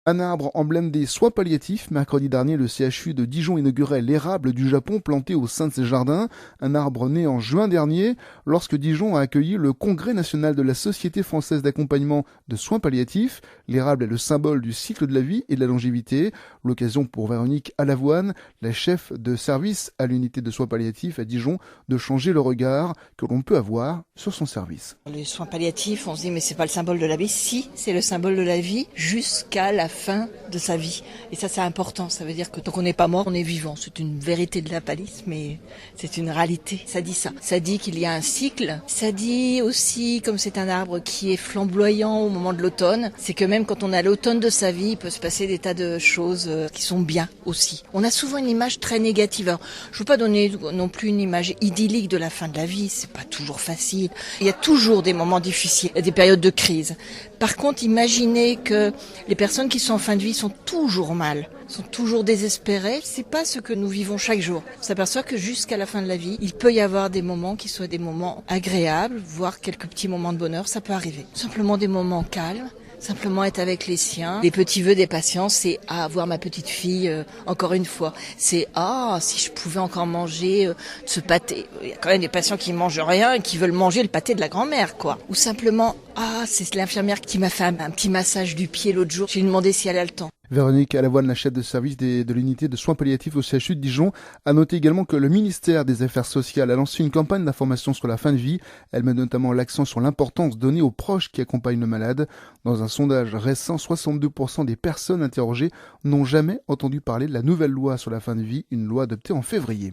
Un arbre emblème des soins palliatifs. Mercredi dernier, le CHU de Dijon inaugurait l'érable du Japon planté au sein de ses jardins. Un arbre né en juin dernier, lorsque Dijon a accueilli le Congrès national de la Société française d'accompagnement de soins palliatifs. L'érable est le symbole du cycle de la vie et de la longévité. L'occasion pour Véronique Alavoine, la chef de service à l'unité de soins palliatifs à Dijon, de changer le regard que l'on peut avoir sur son service. Les soins palliatifs, on se dit mais c'est pas le symbole de la vie. Si, c'est le symbole de la vie jusqu'à la fin de sa vie. Et ça, c'est important. Ça veut dire que tant qu'on n'est pas mort, on est vivant. C'est une vérité de la palisse, mais c'est une réalité. Ça dit ça. Ça dit qu'il y a un cycle. Ça dit aussi, comme c'est un arbre qui est flamboyant au moment de l'automne, c'est que même quand on est à l'automne de sa vie, il peut se passer des tas de choses qui sont bien aussi. On a souvent une image très négative. Alors, je ne veux pas donner non plus une image idyllique de la fin de la vie. C'est pas toujours facile. Il y a toujours des moments difficiles, des périodes de crise. Par contre, imaginez que les personnes qui sont en fin de vie sont toujours mal, sont toujours désespérées. C'est pas ce que nous vivons chaque jour. On s'aperçoit que jusqu'à la fin de la vie, il peut y avoir des moments qui soient des moments agréables, voire quelques petits moments de bonheur, ça peut arriver. Simplement des moments calmes. Simplement être avec les siens. Les petits vœux des patients, c'est voir ma petite fille encore une fois. C'est si je pouvais encore manger ce pâté. Il y a quand même des patients qui mangent rien et qui veulent manger le pâté de la grand-mère, quoi. Ou simplement c'est l'infirmière qui m'a fait un petit massage du pied l'autre jour. J'ai demandé si elle a le temps. Véronique Alavoine, la chef de service de l'unité de soins palliatifs au CHU de Dijon, a noté également que le ministère des Affaires sociales a lancé une campagne d'information sur la fin de vie. Elle met notamment l'accent sur l'importance donnée aux proches qui accompagnent le malade. Dans un sondage récent, 62% des personnes interrogées n'ont jamais entendu parler de la nouvelle loi sur la fin de vie, une loi adoptée en février.